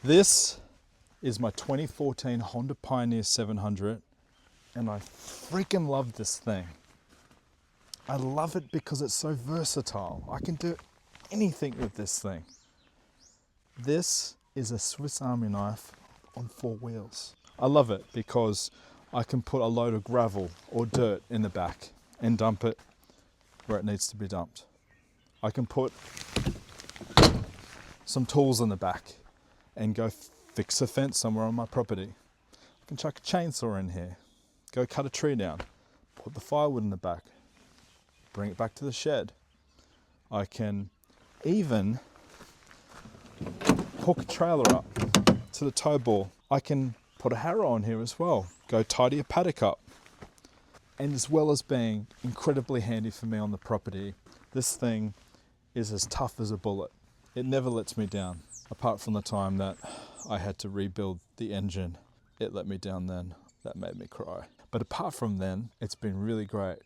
This is my 2014 Honda Pioneer 700, and I freaking love this thing. I love it because it's so versatile. I can do anything with this thing. This is a Swiss Army knife on 4 wheels. I love it because I can put a load of gravel or dirt in the back and dump it where it needs to be dumped. I can put some tools in the back and go fix a fence somewhere on my property. I can chuck a chainsaw in here, go cut a tree down, put the firewood in the back, bring it back to the shed. I can even hook a trailer up to the tow ball. I can put a harrow on here as well, go tidy a paddock up. And as well as being incredibly handy for me on the property, this thing is as tough as a bullet. It never lets me down, apart from the time that I had to rebuild the engine. It let me down then. That made me cry. But apart from then, it's been really great.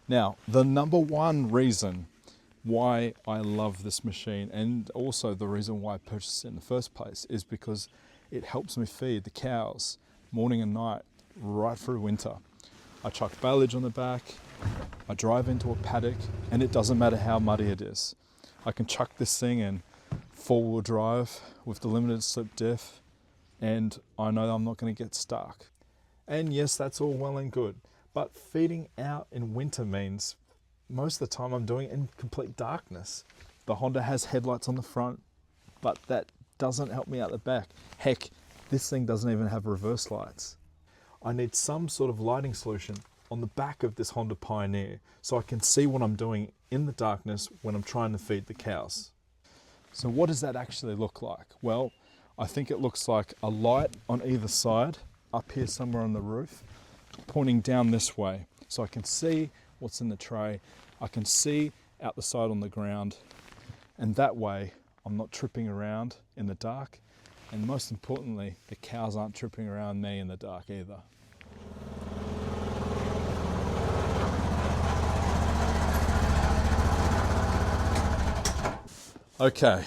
Now, the number one reason why I love this machine, and also the reason why I purchased it in the first place, is because it helps me feed the cows morning and night right through winter. I chuck baleage on the back, I drive into a paddock, and it doesn't matter how muddy it is. I can chuck this thing in 4-wheel drive with the limited slip diff, and I know I'm not going to get stuck. And yes, that's all well and good, but feeding out in winter means most of the time I'm doing it in complete darkness. The Honda has headlights on the front, but that doesn't help me out the back. Heck, this thing doesn't even have reverse lights. I need some sort of lighting solution on the back of this Honda Pioneer so I can see what I'm doing in the darkness when I'm trying to feed the cows. So what does that actually look like? Well, I think it looks like a light on either side, up here somewhere on the roof, pointing down this way. So I can see what's in the tray, I can see out the side on the ground, and that way I'm not tripping around in the dark, and most importantly, the cows aren't tripping around me in the dark either. Okay,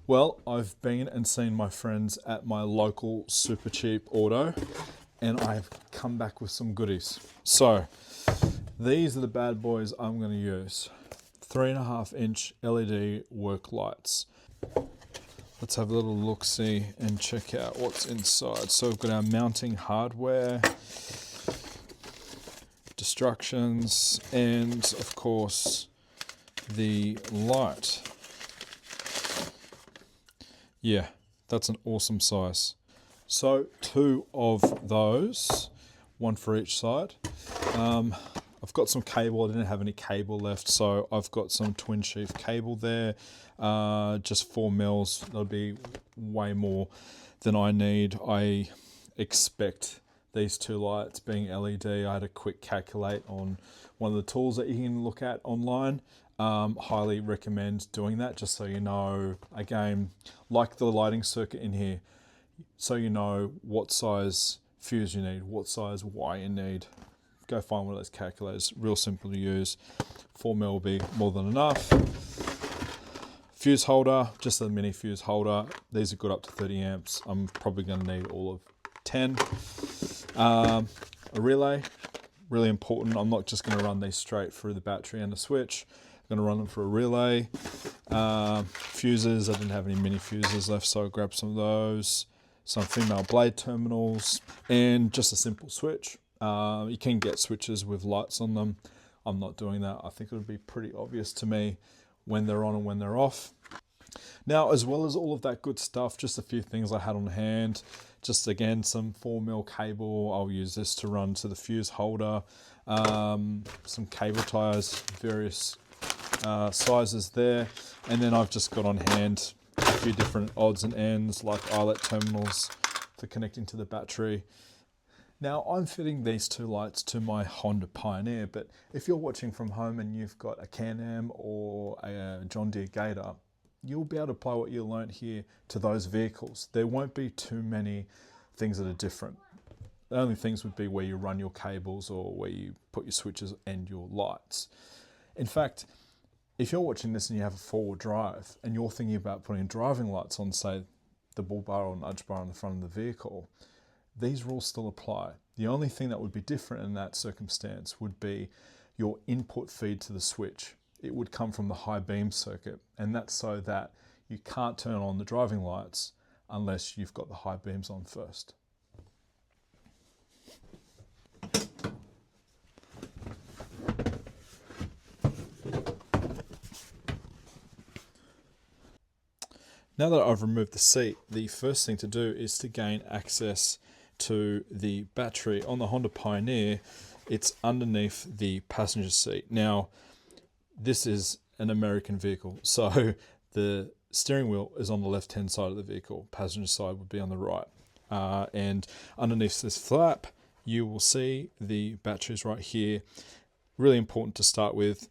well, I've been and seen my friends at my local Super Cheap Auto, and I've come back with some goodies. So, these are the bad boys I'm going to use. 3.5-inch LED work lights. Let's have a little look-see and check out what's inside. So we've got our mounting hardware, instructions, and of course the light. Yeah, that's an awesome size. So 2 of those, 1 for each side. I've got some cable. I didn't have any cable left, so I've got some twin sheath cable there, just 4 mils. That'll be way more than I need. I expect these 2 lights being LED. I had a quick calculate on one of the tools that you can look at online. Highly recommend doing that, just so you know, again, like the lighting circuit in here, so you know what size fuse you need, what size wire you need. Go find one of those calculators, real simple to use. 4 mil will be more than enough. Fuse holder, just a mini fuse holder. These are good up to 30 amps. I'm probably going to need all of 10. A relay, really important. I'm not just going to run these straight through the battery and the switch. I'm going to run them for a relay. Fuses, I didn't have any mini fuses left, so I grabbed some of those. Some female blade terminals, and just a simple switch. You can get switches with lights on them. I'm not doing that. I think it would be pretty obvious to me when they're on and when they're off. Now, as well as all of that good stuff, just a few things I had on hand. Just again, some 4mm cable. I'll use this to run to the fuse holder. Some cable ties, various sizes there. And then I've just got on hand a few different odds and ends, like eyelet terminals for connecting to the battery. Now, I'm fitting these 2 lights to my Honda Pioneer, but if you're watching from home and you've got a Can-Am or a John Deere Gator, you'll be able to apply what you learnt here to those vehicles. There won't be too many things that are different. The only things would be where you run your cables or where you put your switches and your lights. In fact, if you're watching this and you have a 4-wheel drive and you're thinking about putting driving lights on, say, the bull bar or nudge bar on the front of the vehicle, these rules still apply. The only thing that would be different in that circumstance would be your input feed to the switch. It would come from the high beam circuit, and that's so that you can't turn on the driving lights unless you've got the high beams on first. Now that I've removed the seat, the first thing to do is to gain access to the battery. On the Honda Pioneer, it's underneath the passenger seat. Now, this is an American vehicle, so the steering wheel is on the left-hand side of the vehicle. Passenger side would be on the right. And underneath this flap, you will see the batteries right here. Really important to start with.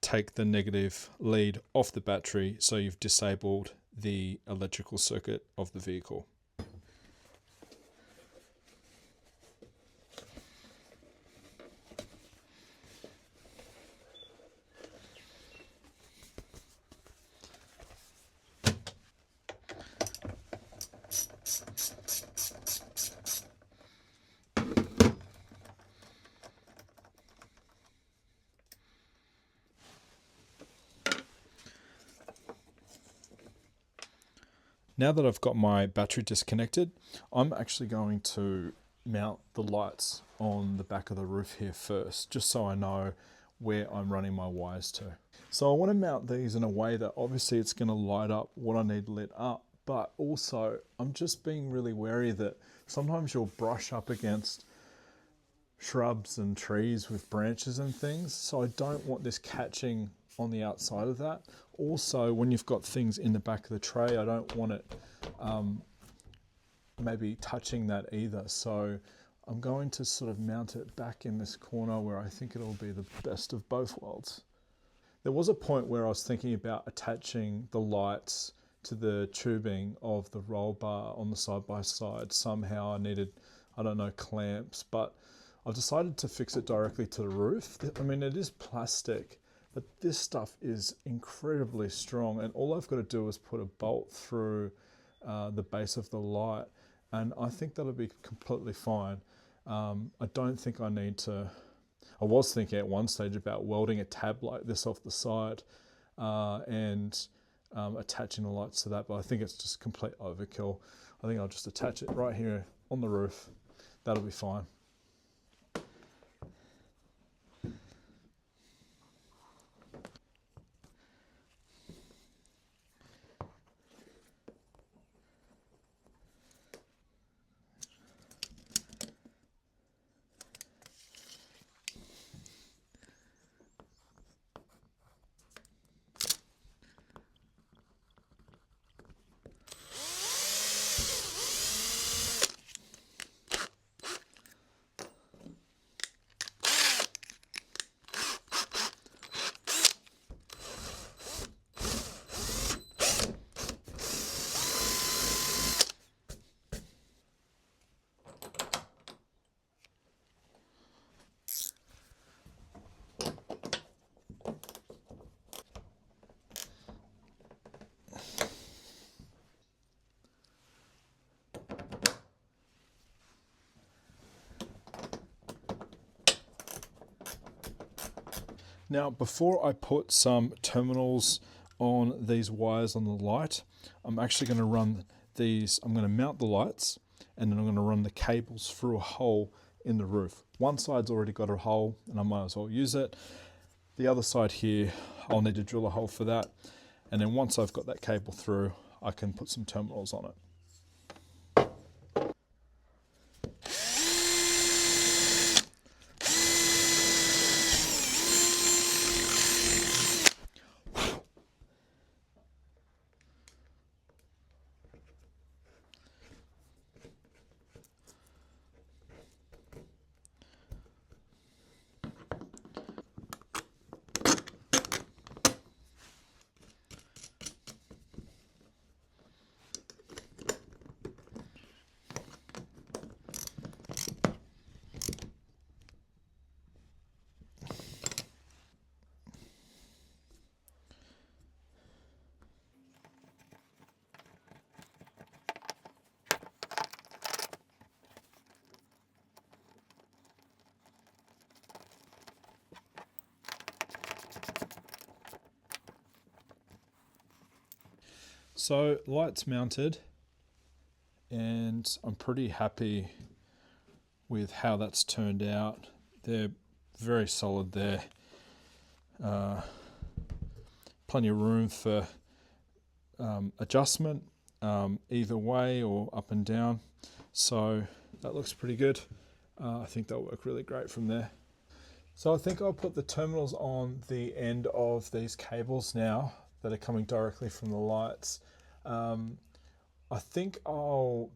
Take the negative lead off the battery so you've disabled the electrical circuit of the vehicle. Now that I've got my battery disconnected, I'm actually going to mount the lights on the back of the roof here first, just so I know where I'm running my wires to. So I want to mount these in a way that obviously it's going to light up what I need lit up, but also I'm just being really wary that sometimes you'll brush up against shrubs and trees with branches and things, so I don't want this catching on the outside of that. Also, when you've got things in the back of the tray, I don't want it maybe touching that either. So I'm going to sort of mount it back in this corner where I think it'll be the best of both worlds. There was a point where I was thinking about attaching the lights to the tubing of the roll bar on the side-by-side. Somehow I needed, I don't know, clamps, but I've decided to fix it directly to the roof. I mean, it is plastic, but this stuff is incredibly strong, and all I've got to do is put a bolt through the base of the light, and I think that'll be completely fine. I don't think I need to. I was thinking at one stage about welding a tab like this off the side and attaching the lights to that, but I think it's just complete overkill. I think I'll just attach it right here on the roof. That'll be fine. Now, before I put some terminals on these wires on the light, I'm actually going to run these, I'm going to mount the lights, and then I'm going to run the cables through a hole in the roof. One side's already got a hole, and I might as well use it. The other side here, I'll need to drill a hole for that. And then once I've got that cable through, I can put some terminals on it. So lights mounted, and I'm pretty happy with how that's turned out. They're very solid there. Plenty of room for adjustment either way or up and down. So that looks pretty good. I think that'll work really great from there. So I think I'll put the terminals on the end of these cables now that are coming directly from the lights. I think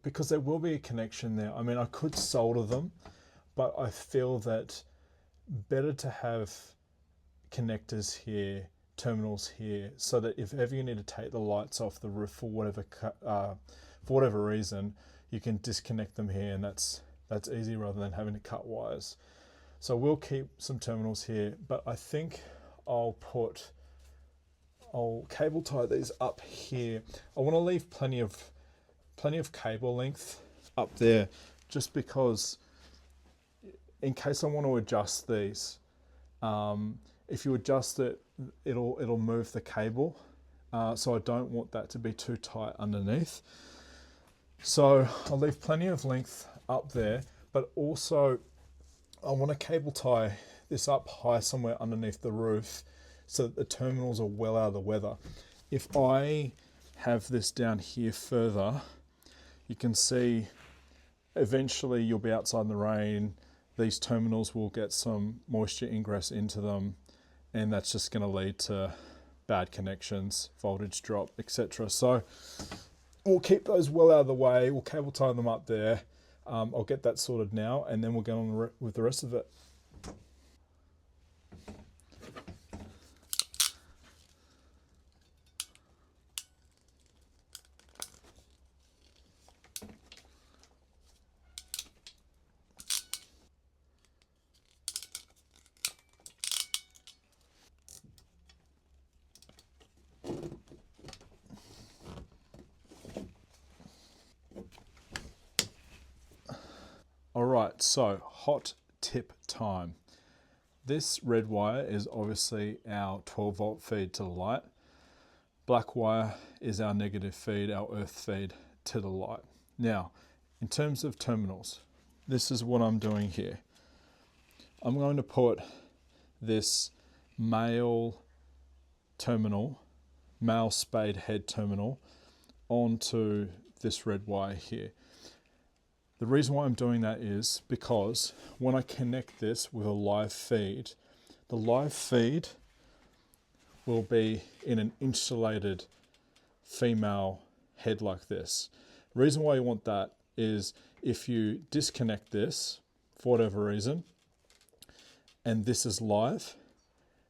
because there will be a connection there. I mean, I could solder them, but I feel that better to have connectors here, terminals here, so that if ever you need to take the lights off the roof for whatever reason, you can disconnect them here, and that's easy rather than having to cut wires. So we'll keep some terminals here, but I think I'll cable tie these up here. I want to leave plenty of cable length up there, just because in case I want to adjust these. If you adjust it, it'll move the cable. So I don't want that to be too tight underneath. So I'll leave plenty of length up there, but also I want to cable tie this up high somewhere underneath the roof so that the terminals are well out of the weather. If I have this down here further, you can see eventually you'll be outside in the rain. These terminals will get some moisture ingress into them, and that's just going to lead to bad connections, voltage drop, etc. So we'll keep those well out of the way. We'll cable tie them up there. I'll get that sorted now, and then we'll get on with the rest of it. All right, so hot tip time. This red wire is obviously our 12 volt feed to the light. Black wire is our negative feed, our earth feed to the light. Now, in terms of terminals, this is what I'm doing here. I'm going to put this male spade head terminal onto this red wire here. The reason why I'm doing that is because when I connect this with a live feed, the live feed will be in an insulated female head like this. The reason why you want that is if you disconnect this for whatever reason, and this is live,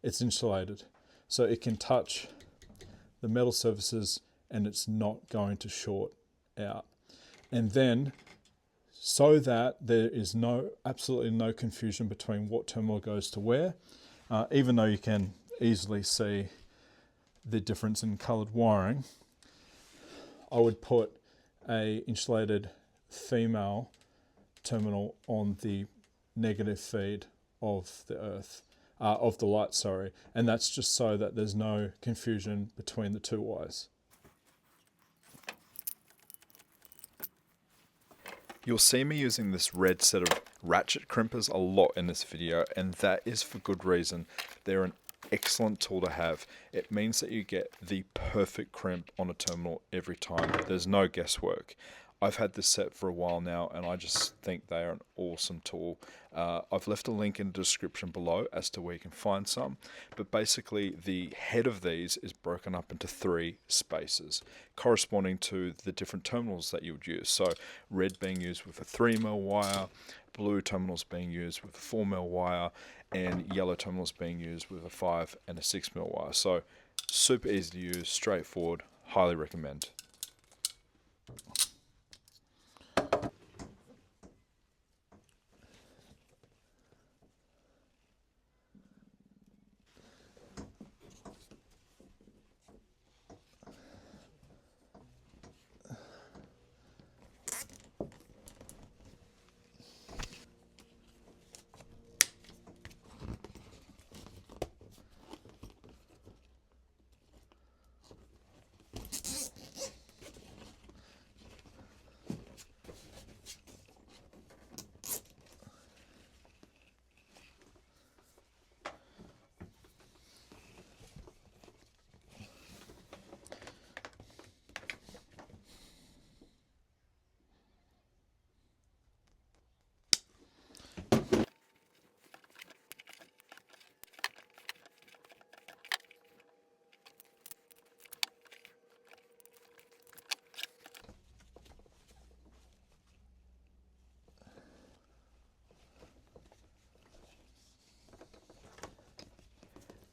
it's insulated. So it can touch the metal surfaces and it's not going to short out. And then, so that there is absolutely no confusion between what terminal goes to where, even though you can easily see the difference in coloured wiring, I would put a insulated female terminal on the negative feed of the light, sorry, and that's just so that there's no confusion between the two wires. You'll see me using this red set of ratchet crimpers a lot in this video, and that is for good reason. They're an excellent tool to have. It means that you get the perfect crimp on a terminal every time. There's no guesswork. I've had this set for a while now, and I just think they are an awesome tool. I've left a link in the description below as to where you can find some, but basically the head of these is broken up into 3 spaces corresponding to the different terminals that you would use. So red being used with a 3mm wire, blue terminals being used with a 4mm wire, and yellow terminals being used with a 5 and a 6mm wire. So super easy to use, straightforward, highly recommend.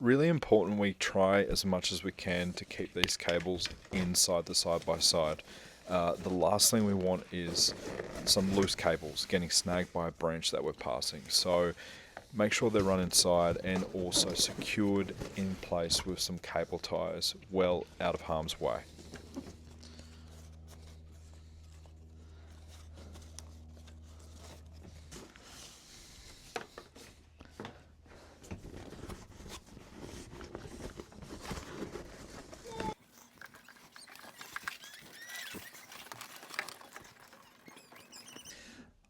really important we try as much as we can to keep these cables inside the side-by-side. The last thing we want is some loose cables getting snagged by a branch that we're passing. So make sure they're run inside and also secured in place with some cable ties well out of harm's way.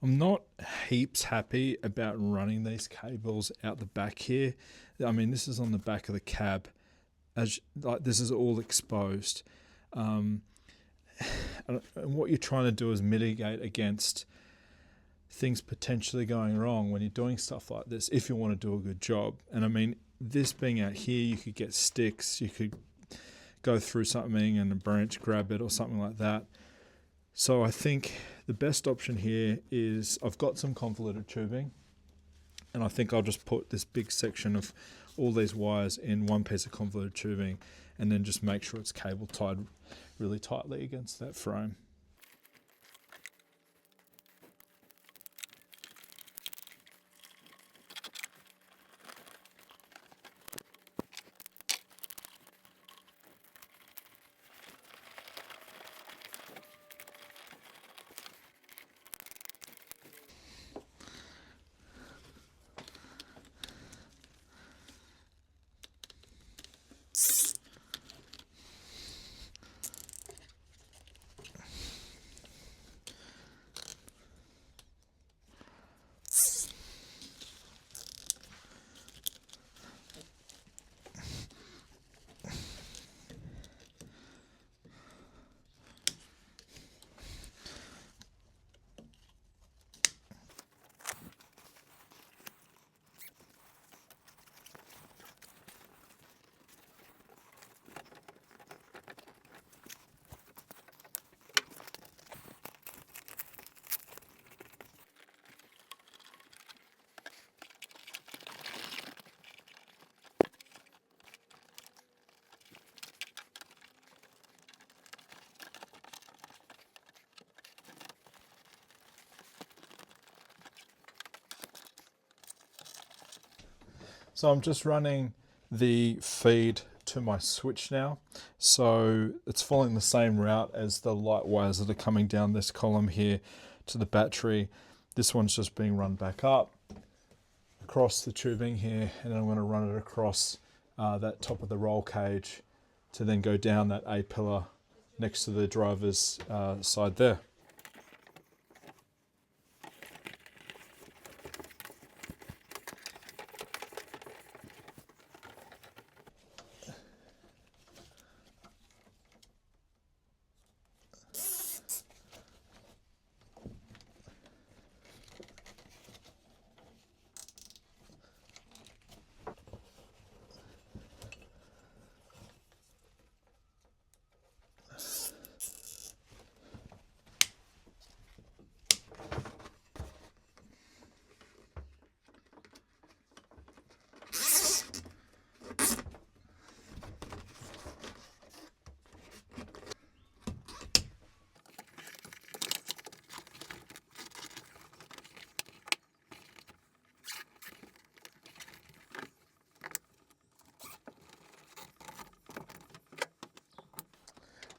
I'm not heaps happy about running these cables out the back here. I mean, this is on the back of the cab, as like this is all exposed. And what you're trying to do is mitigate against things potentially going wrong when you're doing stuff like this, if you want to do a good job. And I mean, this being out here, you could get sticks, you could go through something and a branch grab it or something like that. So I think the best option here is I've got some convoluted tubing, and I think I'll just put this big section of all these wires in one piece of convoluted tubing and then just make sure it's cable tied really tightly against that frame. So I'm just running the feed to my switch now. So it's following the same route as the light wires that are coming down this column here to the battery. This one's just being run back up across the tubing here, and then I'm going to run it across that top of the roll cage to then go down that A pillar next to the driver's side there.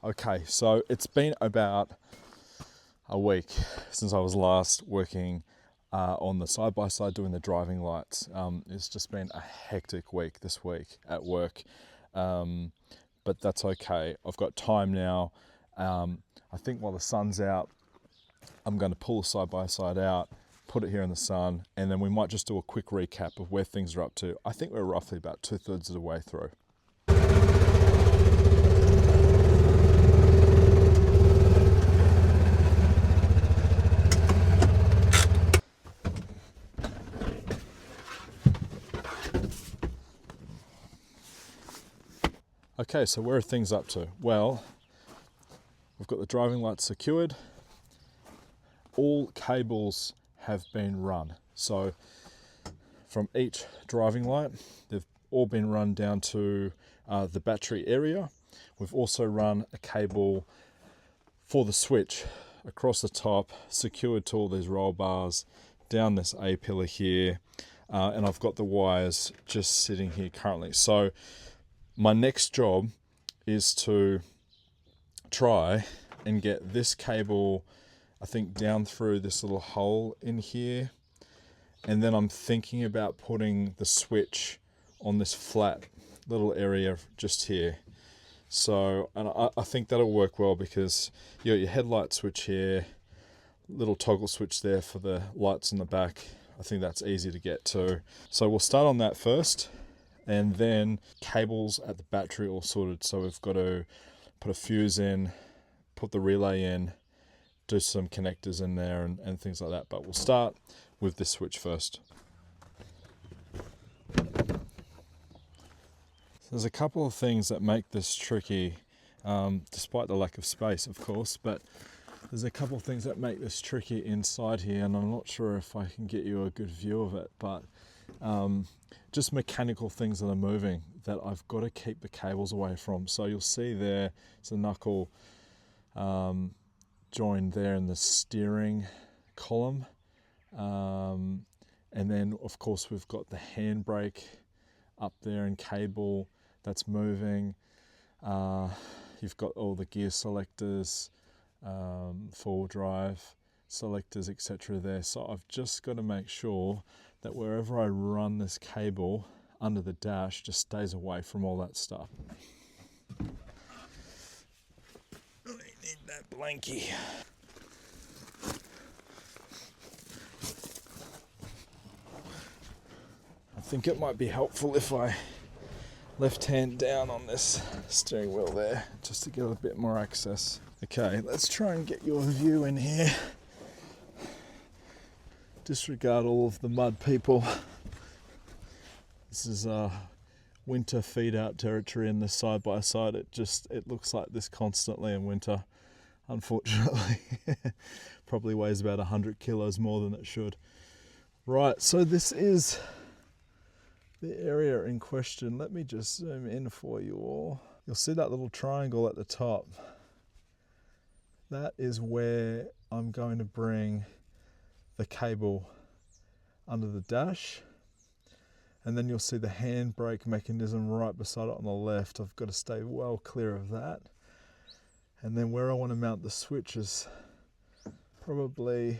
Okay, so it's been about a week since I was last working on the side-by-side doing the driving lights. It's just been a hectic week this week at work, but that's okay. I've got time now. I think while the sun's out, I'm going to pull the side-by-side out, put it here in the sun, and then we might just do a quick recap of where things are up to. I think we're roughly about 2/3 of the way through. Okay, so where are things up to? Well, we've got the driving lights secured. All cables have been run. So from each driving light, they've all been run down to the battery area. We've also run a cable for the switch across the top, secured to all these roll bars, down this A pillar here, and I've got the wires just sitting here currently. So my next job is to try and get this cable, I think, down through this little hole in here, and then I'm thinking about putting the switch on this flat little area just here. So, and I think that'll work well because you got your headlight switch here, little toggle switch there for the lights in the back. I think that's easy to get to. So we'll start on that first, and then cables at the battery all sorted. So we've got to put a fuse in, put the relay in, do some connectors in there and things like that. But we'll start with this switch first. There's a couple of things that make this tricky, despite the lack of space, of course, but there's a couple of things that make this tricky inside here, and I'm not sure if I can get you a good view of it, but just mechanical things that are moving that I've got to keep the cables away from. So you'll see there's a knuckle joined there in the steering column, and then of course we've got the handbrake up there and cable that's moving. You've got all the gear selectors, four-wheel drive selectors, etc. there. So I've just got to make sure that wherever I run this cable under the dash just stays away from all that stuff. I need that blankie. I think it might be helpful if I left hand down on this steering wheel there, just to get a bit more access. Okay, let's try and get your view in here. Disregard all of the mud, people. This is winter feed out territory in the side by side. It looks like this constantly in winter, unfortunately. Probably weighs about 100 kilos more than it should. Right, so this is the area in question. Let me just zoom in for you all. You'll see that little triangle at the top. That is where I'm going to bring the cable under the dash. And then you'll see the handbrake mechanism right beside it on the left. I've got to stay well clear of that. And then where I want to mount the switch is probably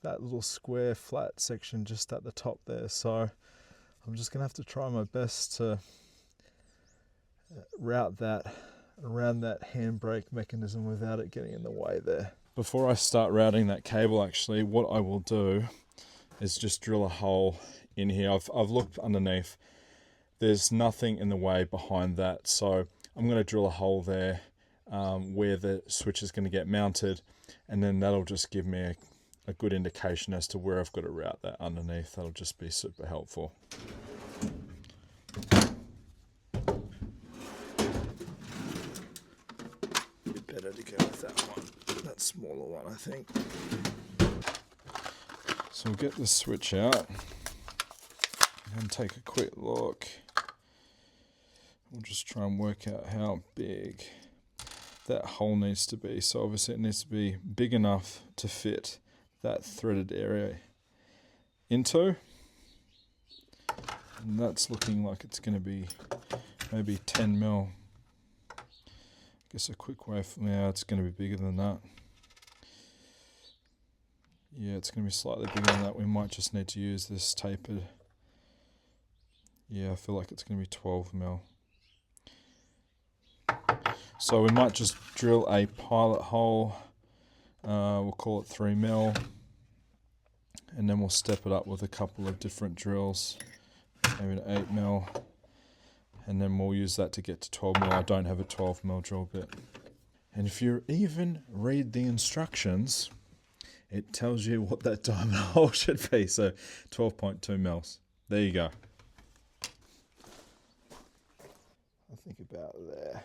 that little square flat section just at the top there. So I'm just going to have to try my best to route that around that handbrake mechanism without it getting in the way there. Before I start routing that cable, actually, what I will do is just drill a hole in here. I've looked underneath. There's nothing in the way behind that, so I'm going to drill a hole there where the switch is going to get mounted, and then that'll just give me a good indication as to where I've got to route that underneath. That'll just be super helpful. Better to go with that one, that smaller one, I think. So we'll get the switch out and take a quick look. We'll just try and work out how big that hole needs to be. So obviously it needs to be big enough to fit that threaded area into. And that's looking like it's going to be maybe 10 mil. I guess a quick way from now, it's going to be bigger than that. Yeah, it's going to be slightly bigger than that. We might just need to use this tapered. Yeah, I feel like it's going to be 12 mil. So we might just drill a pilot hole. We'll call it 3 mil. And then we'll step it up with a couple of different drills. Maybe an 8 mil. And then we'll use that to get to 12 mil. I don't have a 12 mil drill bit. And if you even read the instructions, it tells you what that diamond hole should be. So 12.2 mils. There you go. I think about there.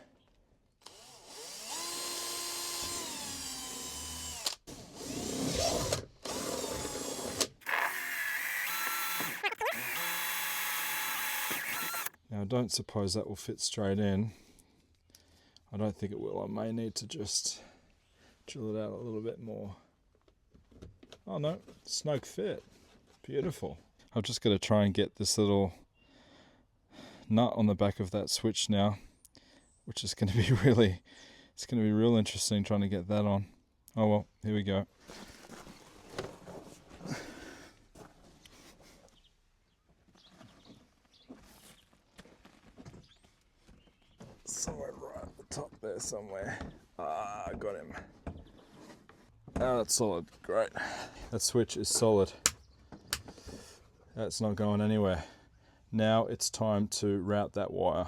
don't suppose that will fit straight in. I don't think it will. I may need to just drill it out a little bit more. Oh no, snug fit. Beautiful. I've just got to try and get this little nut on the back of that switch now, which is going to be really, it's going to be real interesting trying to get that on. Oh well, here we go. Somewhere right at the top there somewhere. Ah, got him. Oh, that's solid. Great. That switch is solid. That's not going anywhere. Now it's time to route that wire.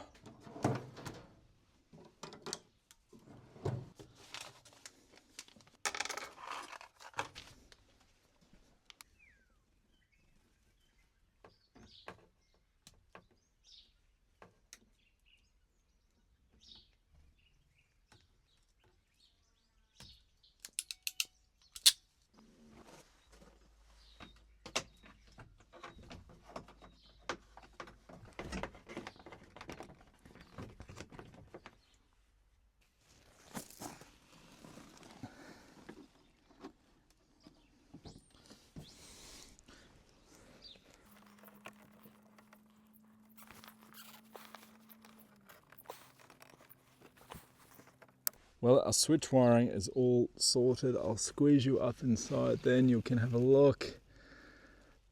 Well, our switch wiring is all sorted. I'll squeeze you up inside, then you can have a look.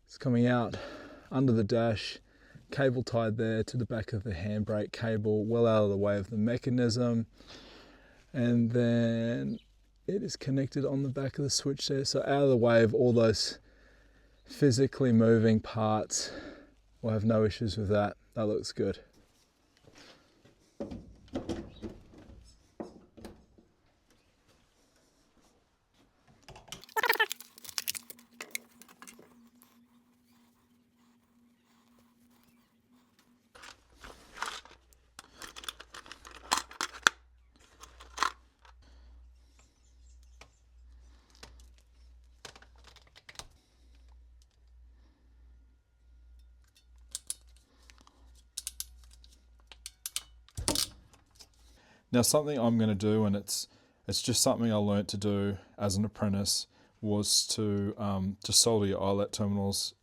It's coming out under the dash, cable tied there to the back of the handbrake cable, well out of the way of the mechanism. And then it is connected on the back of the switch there, so out of the way of all those physically moving parts. We'll have no issues with that. That looks good. Now something I'm going to do, and it's just something I learnt to do as an apprentice, was to solder your eyelet terminals.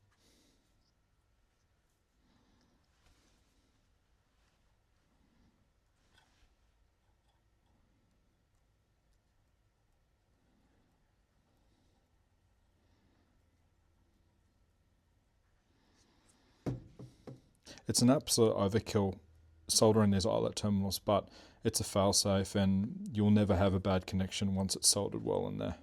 It's an absolute overkill soldering these eyelet terminals, but it's a fail-safe and you'll never have a bad connection once it's soldered well in there.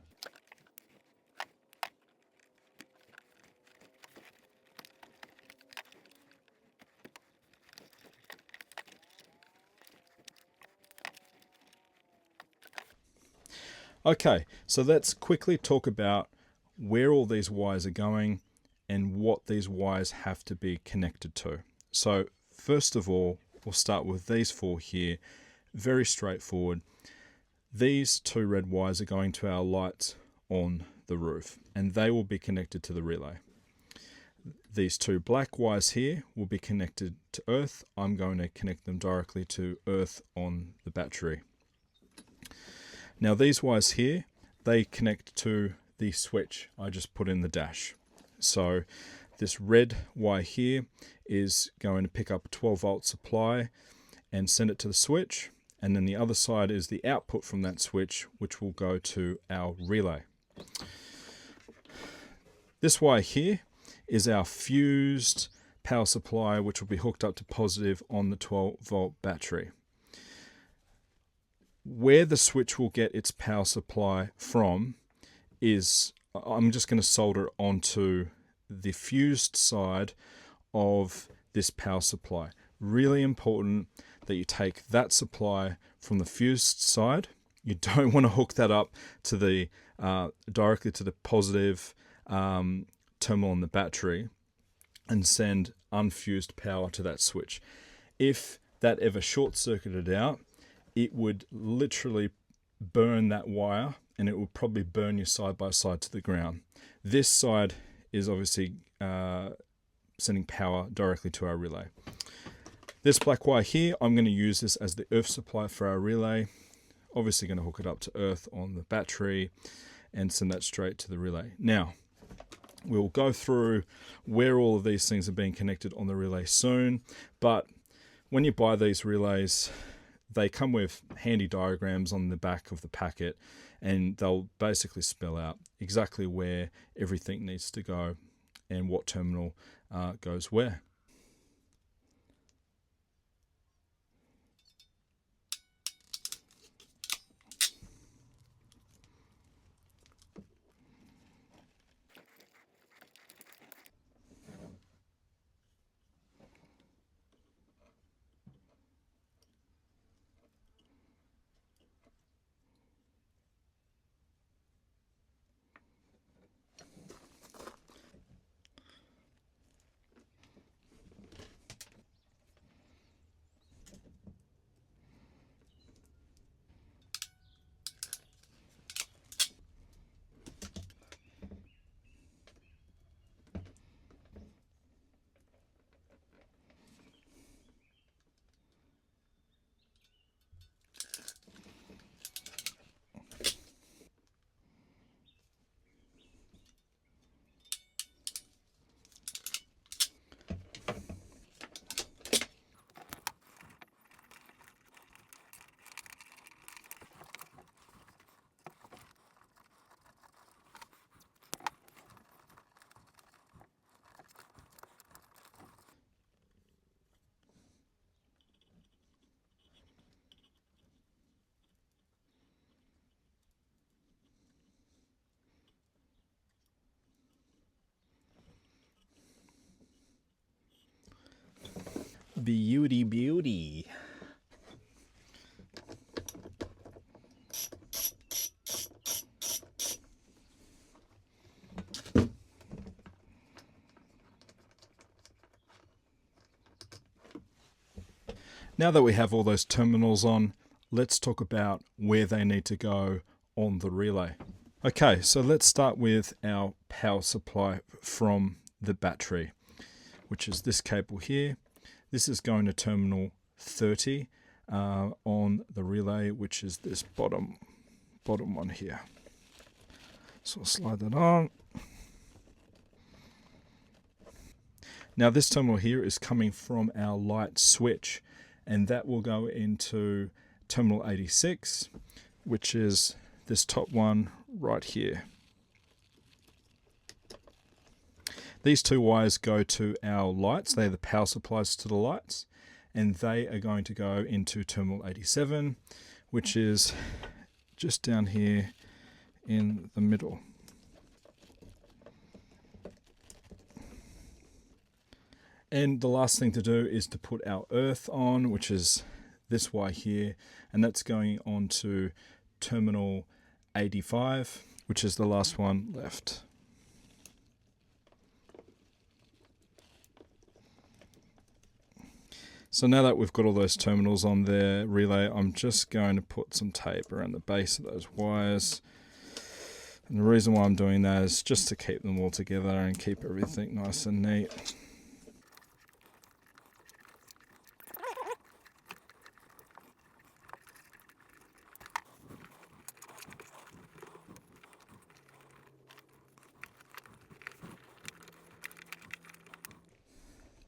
Okay, so let's quickly talk about where all these wires are going and what these wires have to be connected to. So first of all, we'll start with these four here. Very straightforward. These two red wires are going to our lights on the roof, and they will be connected to the relay. These two black wires here will be connected to earth. I'm going to connect them directly to earth on the battery. Now these wires here, they connect to the switch I just put in the dash. So this red wire here is going to pick up a 12-volt supply and send it to the switch, and then the other side is the output from that switch, which will go to our relay. This wire here is our fused power supply, which will be hooked up to positive on the 12-volt battery. Where the switch will get its power supply from is, I'm just going to solder it onto the fused side of this power supply. Really important that you take that supply from the fused side. You don't want to hook that up to the directly to the positive terminal on the battery and send unfused power to that switch. If that ever short-circuited out, it would literally burn that wire, and it would probably burn you side by side to the ground. This side is obviously sending power directly to our relay. This black wire here, I'm going to use this as the earth supply for our relay. Obviously going to hook it up to earth on the battery and send that straight to the relay. Now, we'll go through where all of these things are being connected on the relay soon, but when you buy these relays, they come with handy diagrams on the back of the packet, and they'll basically spell out exactly where everything needs to go and what terminal goes where. Beauty, beauty. Now that we have all those terminals on, let's talk about where they need to go on the relay. Okay, so let's start with our power supply from the battery, which is this cable here. This is going to terminal 30 on the relay, which is this bottom one here. So I'll slide that on. Now this terminal here is coming from our light switch, and that will go into terminal 86, which is this top one right here. These two wires go to our lights. They're the power supplies to the lights, and they are going to go into terminal 87, which is just down here in the middle. And the last thing to do is to put our earth on, which is this wire here, and that's going on to terminal 85, which is the last one left. So now that we've got all those terminals on their relay, I'm just going to put some tape around the base of those wires. And the reason why I'm doing that is just to keep them all together and keep everything nice and neat.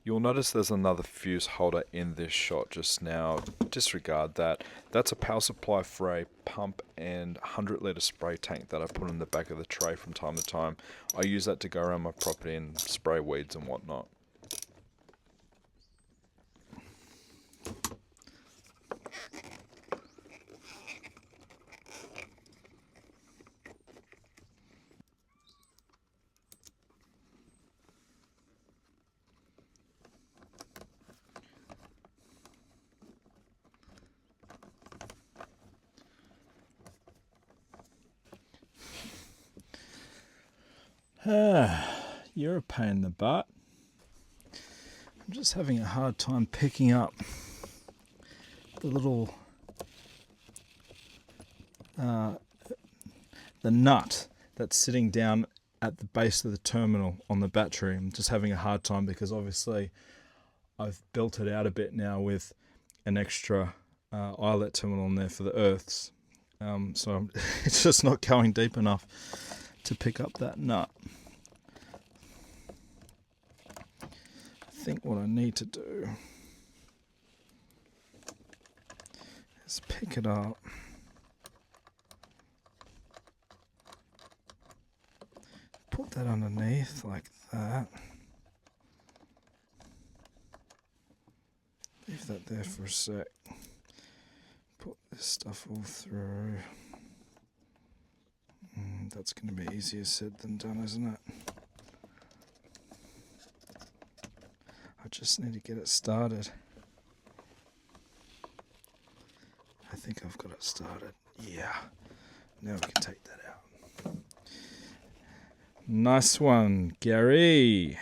You'll notice there's another fuse holder in this shot just now. Disregard that. That's a power supply for a pump and 100-litre spray tank that I put in the back of the tray from time to time. I use that to go around my property and spray weeds and whatnot. You're a pain in the butt. I'm just having a hard time picking up the little the nut that's sitting down at the base of the terminal on the battery. I'm just having a hard time because obviously I've built it out a bit now with an extra eyelet terminal on there for the earths. So it's just not going deep enough to pick up that nut. I think what I need to do is pick it up, put that underneath like that, leave that there for a sec, put this stuff all through. That's going to be easier said than done, isn't it? I just need to get it started. I think I've got it started. Yeah. Now we can take that out. Nice one, Gary.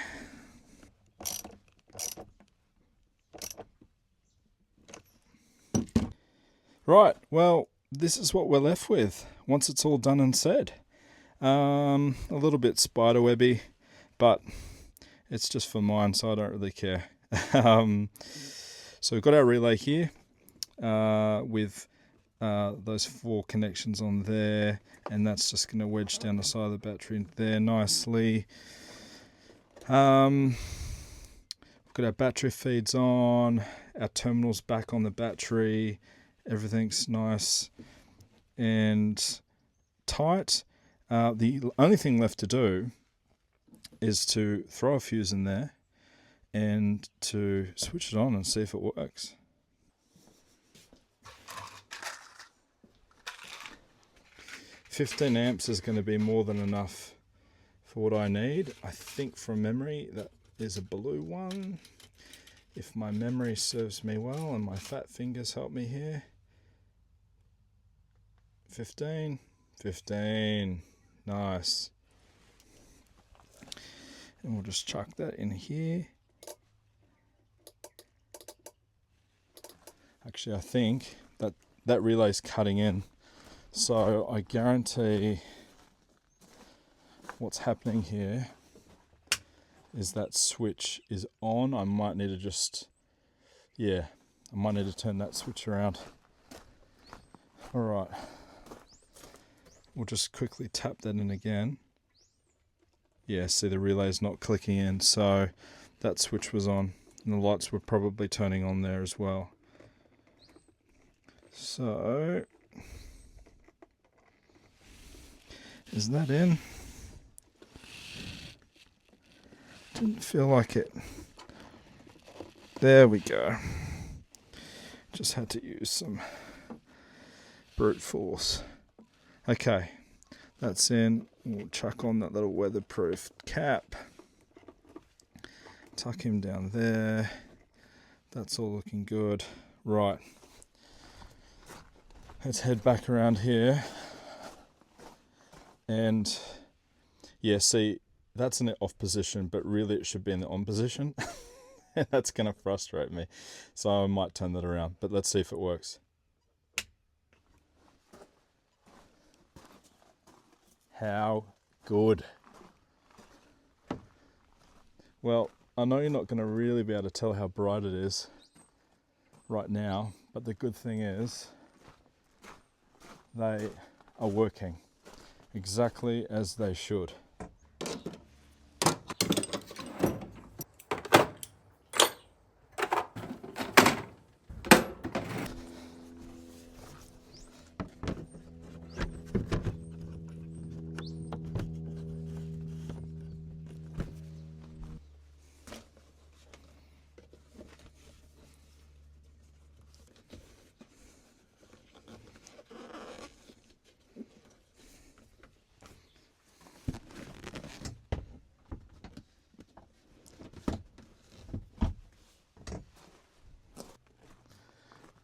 Right, well, this is what we're left with once it's all done and said. A little bit spiderwebby, but it's just for mine, so I don't really care. So we've got our relay here with those 4 connections on there, and that's just going to wedge down the side of the battery there nicely. We've got our battery feeds on, our terminals back on the battery, everything's nice and tight. The only thing left to do is to throw a fuse in there and to switch it on and see if it works. $15 is going to be more than enough for what I need. I think from memory that is a blue one. If my memory serves me well and my fat fingers help me here. 15. Nice. And we'll just chuck that in here. Actually, I think that relay's cutting in. So I guarantee what's happening here is that switch is on. I might need to turn that switch around. All right. We'll just quickly tap that in again. Yeah, see the relay's not clicking in, so that switch was on. And the lights were probably turning on there as well. So, is that in? Didn't feel like it. There we go. Just had to use some brute force. Okay, that's in. We'll chuck on that little weatherproof cap. Tuck him down there. That's all looking good. Right. Let's head back around here. And yeah, see, that's in the off position, but really it should be in the on position. That's going to frustrate me. So I might turn that around, but let's see if it works. How good. Well, I know you're not going to really be able to tell how bright it is right now, but the good thing is they are working exactly as they should.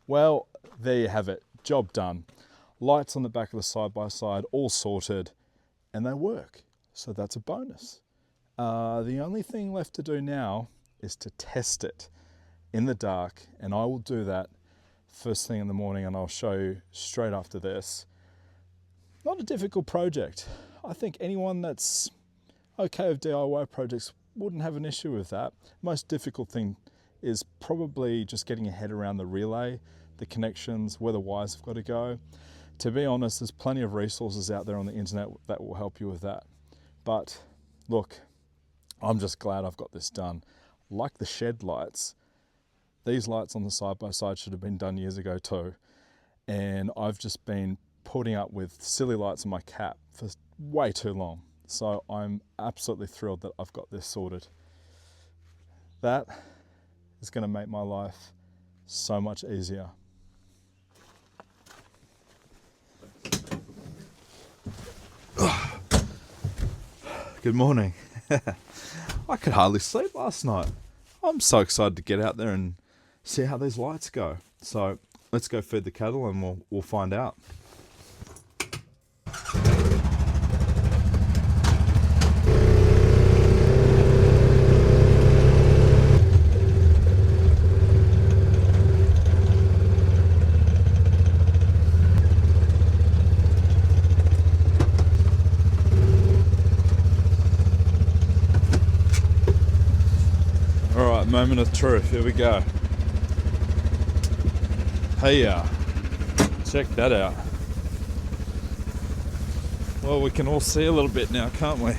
Well, there you have it. Job done. Lights on the back of the side-by-side, all sorted, and they work. So that's a bonus. The only thing left to do now is to test it in the dark, and I will do that first thing in the morning, and I'll show you straight after this. Not a difficult project. I think anyone that's okay with DIY projects wouldn't have an issue with that. Most difficult thing is probably just getting your head around the relay, the connections, where the wires have got to go. To be honest, there's plenty of resources out there on the internet that will help you with that. But look, I'm just glad I've got this done. Like the shed lights, these lights on the side-by-side should have been done years ago too. And I've just been putting up with silly lights on my cap for way too long. So I'm absolutely thrilled that I've got this sorted. That is going to make my life so much easier. Good morning. I could hardly sleep last night. I'm so excited to get out there and see how these lights go. So let's go feed the cattle and we'll find out. Alright, moment of truth, here we go. Hey, check that out. Well, we can all see a little bit now, can't we?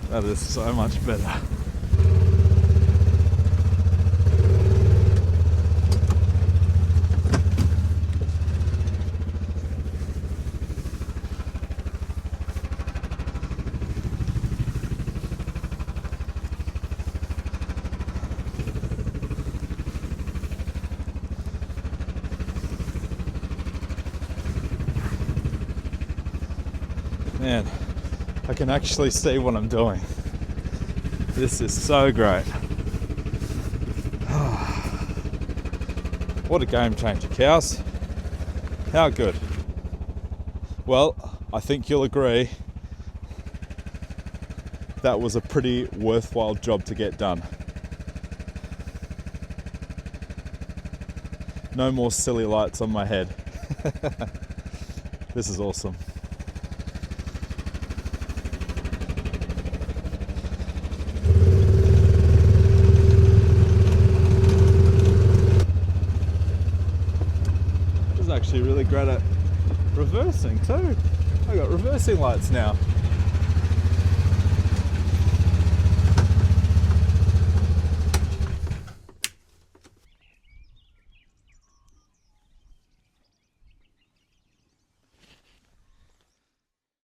That is so much better. Man, I can actually see what I'm doing. This is so great. What a game changer, cows. How good. Well, I think you'll agree that was a pretty worthwhile job to get done. No more silly lights on my head. This is awesome. Actually really great at reversing too. I got reversing lights now.